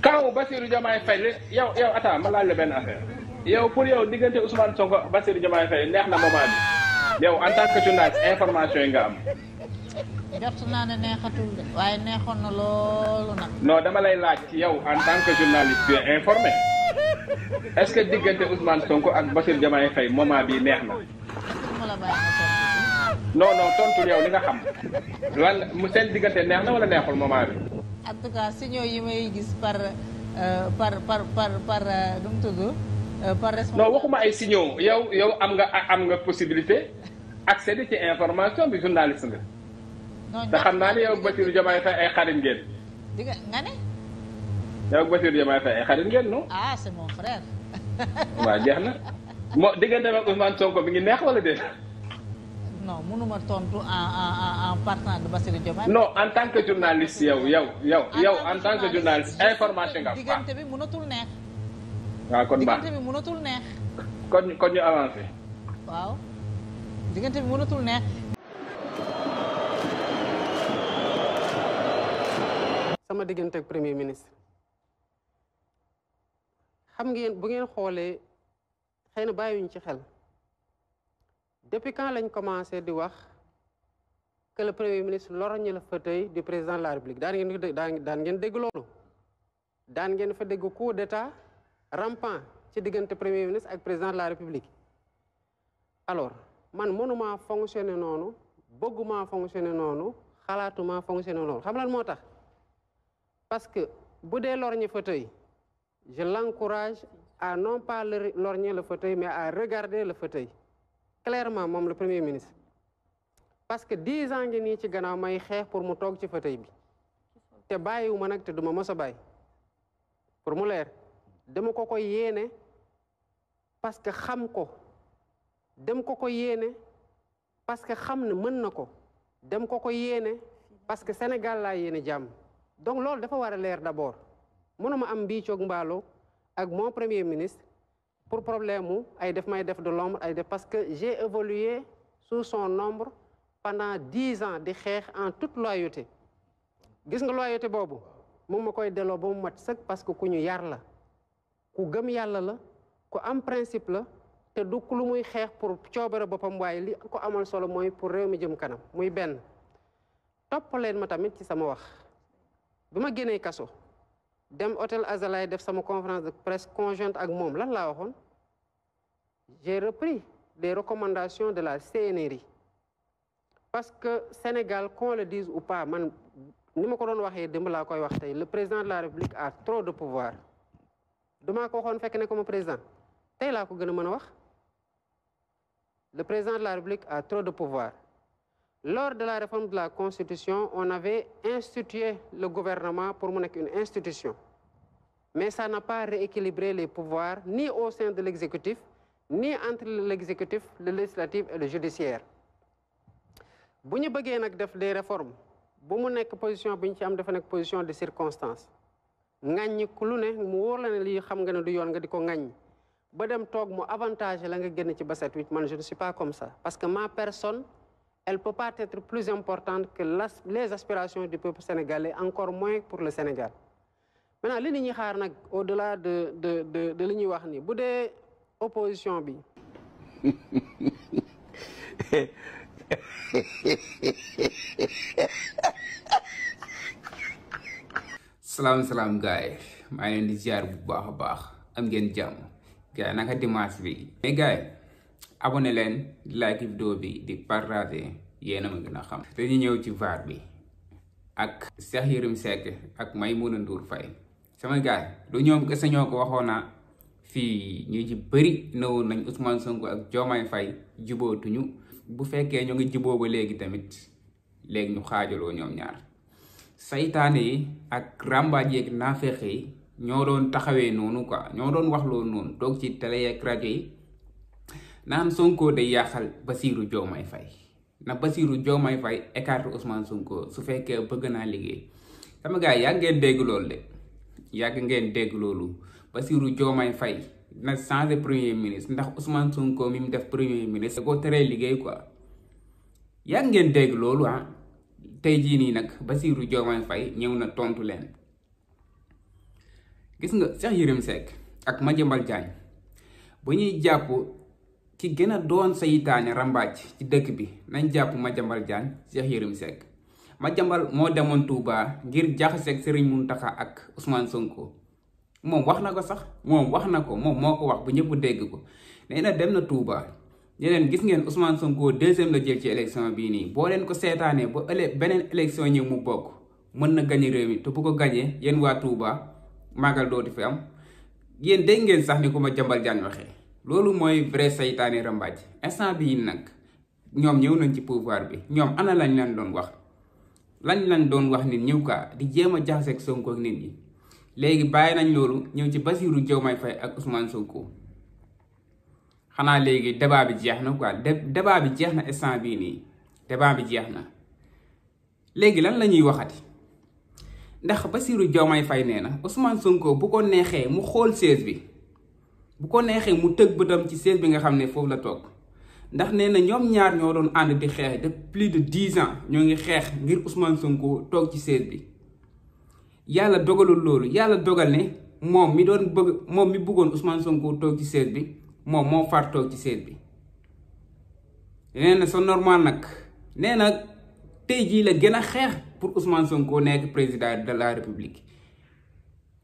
kaw Bassirou Diomaye Faye yow attends ma laaj la benn affaire yow pour yow diggante Ousmane Sonko Bassirou Diomaye Faye neex na moment bi yow en tant que journaliste information yi nga am. jot naa ne neexatul de waaye neexoon na loolu nag. non dama lay laaj ci yow en tant que journaliste tu es informé est-ce que diggante Ousmane Sonko ak Bassirou Diomaye Faye moment bi neex na. ma la bàyyi ma non tontu yow li nga xam lan mu seen diggante neex na wala neexul moment bi. en tout cas signaux yi may gis par nu mu tudd par responsable. non waxuma ay signaux yow am nga possibilité accéder ci information bi journaliste nga. non te xam naa ne yow ak Bassirou Diomaye Faye ay xarit ngeen. diga nga ne. yow ak Bassirou Diomaye Faye ay xarit ngeen non. ah c'est mon frère. waaw jeex na moo diggante ak Ousmane Sonko bi ngi neex wala déet. non mënuma tontu en partant de Bassirou Diomaye. non en tant que journaliste yow en tant que journaliste information nga am. diggante bi mënatul neex. waaw kon baax diggante bi mënatul neex. kon ñu avancé. waaw diggante bi mënatul neex. sama diggante ak premier ministre xam ngeen bu ngeen xoolee xëy na bàyyiwuñ ci xel depuis quand lañ commencé di wax que le premier ministre lorgne le fauteuil du président de la république daan ngeen dégg loolu daan ngeen fa dégg coup d'état rampant ci diggante premier ministre ak président de la république alors man mënuma fonctionner noonu bëgguma fonctionner noonu xalaatuma fonctionner noonu xam lan moo tax parce que bu dee lorgne fauteuil je l'encourage à non pas lorgner le fauteuil mais à regarder le fauteuil clairement moom le premier ministre parce que 10 ans ngi nii ci gannaaw may xeex pour mu toog ci fauteuil bi te bàyyiwuma nag te duma mës a bàyyi pour mu leer dama ko ko yéene parce que xam ko dem ko ko yéene parce que xam ne mën na ko dem ko ko yéene parce que Sénégal laa yéene jàmm donc loolu dafa war a leer d'abord mënuma am mbiicoog mbaalo ak mon premier ministre pour problème mu ay def may def de l'ombre ay def parce que j'ai évolué sous son ombre pendant 10 ans di xeex en toute loyauté gis nga loyauté boobu moom ma koy delloo ba mu mat sëkk parce que ku ñu yar la ku gëm yàlla la ku am principe la te du lu muy xeex pour coobare boppam waaye li ko amal solo mooy pour réew mi jëm kanam muy benn topp leen ma tamit ci sama wax bi ma génnee kaso dem hôtel Azalaï def sama conférence de presse conjointe ak moom lan laa waxoon j'ai repris les recommandations de la CNRI parce que Sénégal qu'on le dise ou pas man ni ma ko doon waxee démb laa koy wax tey le président de la République a trop de pouvoir damaa ko waxoon fekk ne comme président tey laa ko gën a mën a wax le président de la République a trop de pouvoir. Lors de la réforme de la Constitution, on avait institué le gouvernement pour mu nekk une institution. Mais ça n'a pas rééquilibré les pouvoirs ni au sein de l'exécutif, ni entre l'exécutif, le législatif et le judiciaire. Bu ñu bëggee nag def des réformes, bu mu nekk position bu ñu ci am dafa nekk position de circonstance. Ŋàññi ku lu ne mu wóor la ne lii xam nga ne du yoon nga di ko ŋàññi. Ba dem toog mu avantage la nga génn ci ba set wicc man je ne suis pas comme ça. Parce que ma personne, elle ne peut pas être plus importante que les aspirations du peuple sénégalais, encore moins pour le Sénégal. Maintenant, li ñuy xaar nag au-delà de li ñuy wax ni bu dee opposition bi. salaam gaay maa ngi leen di ziar bu baax a baax am ngeen jàmm gaay naka dimanche bi. mais gaay abonné leen like vidéo bi di partager yéen a ma gën a xam. dañuy ñëw ci VAR bi ak Cheikh Yérim Seck ak Maïmouna Ndour Faye sama gaay du ñoom kese ñoo ko waxoon na fii ñu ci bëri newoon nañ Ousmane Sonko ak Diomaye Faye jubootuñu bu fekkee ñu ngi juboo ba léegi tamit léegi ñu xaajaloo ñoom ñaar saytaane yi ak rambaaj yeeg naafeex yi ñoo doon taxawee noonu quoi ñoo doon wax loolu noonu toog ci télé ak rajo yi naan Sonko day yàqal Bassirou Diomaye Faye na Bassirou Diomaye Faye écarte Ousmane Sonko su fekkee bëgg naa liggéey sama gars yàgg ngeen dégg loolu de yàgg ngeen dégg loolu Bassirou Diomaye Faye na changé premier ministre ndax Ousmane Sonko mi mu def premier ministre da ko teree liggéey quoi yàgg ngeen dégg loolu tey jii nii nag Bassirou Diomaye Faye ñëw na tontu leen. gis nga Cheikh Yérim Seck ak Madiambal Diagne bu ñuy jàpp ki gën a doon saytaane rambaaj ci dëkk bi nañ jàpp Madiambal Diagne Cheikh Yérim Seck. Madiambal moo demoon Touba ngir jaxaseeg Serigne Mountakha ak Ousmane Sonko moom wax na ko sax moom wax na ko moom moo ko wax bu ñëpp dégg ko nee na dem na Touba ñeneen gis ngeen Ousmane Sonko deuxième la jël ci élection bii nii boo leen ko seetaanee ba beneen élection ñëw mu bokk mën na gañe réew mi te bu ko gañee yéen waa Touba màggal dootu fi am yéen dégg ngeen sax ni ko Madiambal Diagne waxee loolu mooy vrai saytaane rambaaj instant bii nag ñoom ñëw nañ ci pouvoir bi ñoom ana lañ leen doon wax. lañ doon wax nit ñëw kaa di jéem a jaxaseeg Sonko ak nit ñi léegi bàyyi nañ loolu ñëw ci Bassirou Diomaye Faye ak Ousmane Sonko xanaa léegi débat bi jeex na quoi débat bi jeex na instant bii nii débat bi jeex na léegi lan la ñuy waxati ndax Bassirou Diomaye Faye nee na Ousmane Sonko bu ko neexee mu xool siège bi bu ko neexee mu tëg bëtam ci siège bi nga xam ne foofu la toog. ndax nee na ñoom ñaar ñoo doon ànd di xeex de plus de 10 ans ñoo ngi xeex ngir Ousmane Sonko toog ci siège bi yàlla dogalul loolu yàlla dogal ne moom mi bëggoon Ousmane Sonko toog ci siège bi moom moo far toog ci siège bi. nee na c'est normal nag nee na tey jii la gën a xeex pour Ousmane Sonko nekk président de la République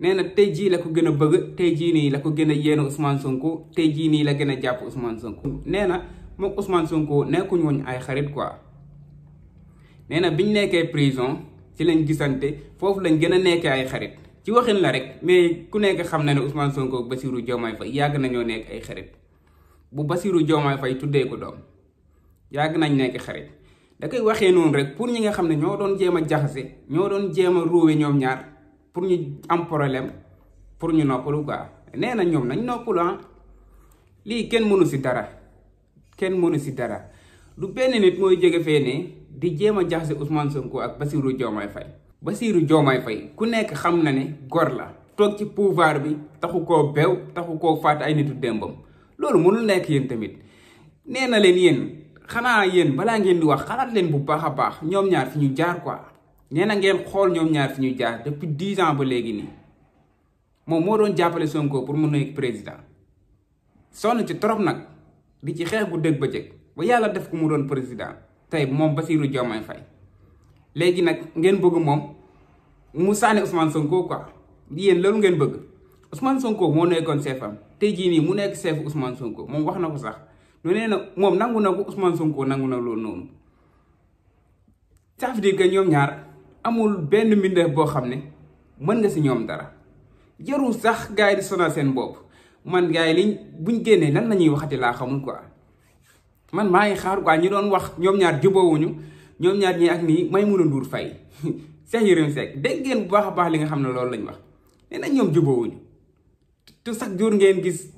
nee na tey jii la ko gën a bëgg tey jii nii la ko gën a yéene Ousmane Sonko tey jii nii la gën a jàpp Ousmane Sonko nee na. moom Ousmane Sonko nekkuñ woon ay xarit quoi nee na biñ nekkee prison ci lañ gisante foofu lañ gën a nekkee ay xarit ci waxin la rek mais ku nekk xam na ne Ousmane Sonko ak Bassirou Diomaye Faye yàgg nañoo nekk ay xarit bu Bassirou Diomaye Faye tuddee ko doom yàgg nañ nekk xarit da koy waxee noonu rek pour ñi nga xam ne ñoo doon jéem a jaxase ñoo doon jéem a ruube ñoom ñaar pour ñu am problème pour ñu noppalu quoi nee na ñoom nañ noppalu lii kenn mënu si dara. kenn mënu si dara du benn nit mooy jóge fee ne di jéem a jaxase Ousmane Sonko ak Bassirou Diomaye Faye. Bassirou Diomaye Faye ku nekk xam na ne gor la toog ci pouvoir bi taxu koo beew taxu koo faat ay nitu démbam loolu mënul nekk yéen tamit nee na leen yéen xanaa yéen balaa ngeen di wax xalaat leen bu baax a baax ñoom ñaar fi ñu jaar quoi nee na ngeen xool ñoom ñaar fi ñu jaar depuis 10 ans ba léegi nii moom moo doon jàppale Sonko pour mu nekk président sonn ci trop nag. di ci xeex bu dëgg ba jëkk ba yàlla def ko mu doon président tey moom Bassirou Diomaye Faye léegi nag ngeen bëgg moom mu sànni Ousmane Sonko quoi yéen loolu ngeen bëgg Ousmane Sonko moo nekkoon chefam tey jii nii mu nekk chef Ousmane Sonko moom wax na ko sax lu nee na moom nangu na ko Ousmane Sonko nangu na loolu noonu ça veut dire que ñoom ñaar amul benn mbindeef boo xam ne mën nga si ñoom dara jarul sax gars yi di sonal seen bopp. man gars yi liñ buñ génnee lan la ñuy waxati laa xamul quoi man maa ngi xaar quoi ñi doon wax ñoom ñaar jubóowuñu ñoom ñaar ñi ak nii Maimouna Ndour Faye Cheikh Yérim Seck dégg ngeen bu baax a baax li nga xam ne loolu lañ wax nee na ñoom jubóowuñu te chaque jour ngeen gis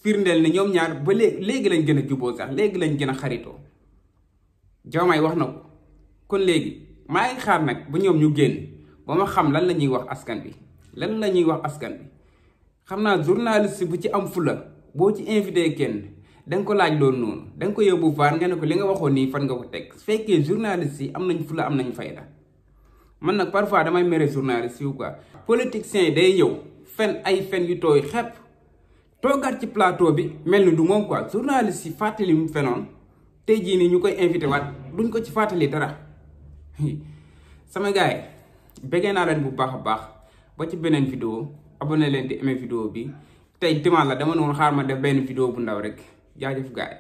firndeel ne ñoom ñaar ba léegi lañ gën a jubóo sax léegi lañ gën a xaritoo Diomaye wax na ko kon léegi maa ngi xaar nag ba ñoom ñu génn ba ma xam lan la ñuy wax askan bi lan la ñuy wax askan bi. xam naa journaliste bu ci am fula boo ci invité kenn danga ko laaj loolu noonu danga ko yóbbu vaar nga ne ko li nga waxoon nii fan nga ko teg su fekkee journaliste yi am nañ fula am nañ fayda man nag parfois damay mere journaliste yu quoi. politiciens yi day ñëw fen ay fen yu tooy xepp toogaat ci plateau bi mel ni du moom quoi journaliste yi fàttali mu fenoon tey jii nii ñu koy invité waat duñ ko ci fàttali dara sama gars yi bëggee naa leen bu baax a baax ba ci beneen vidéo. abonné leen di aimé vidéo bi tey dimanche la dama noonu xaar ma def benn vidéo bu ndaw rek jaajëf gaay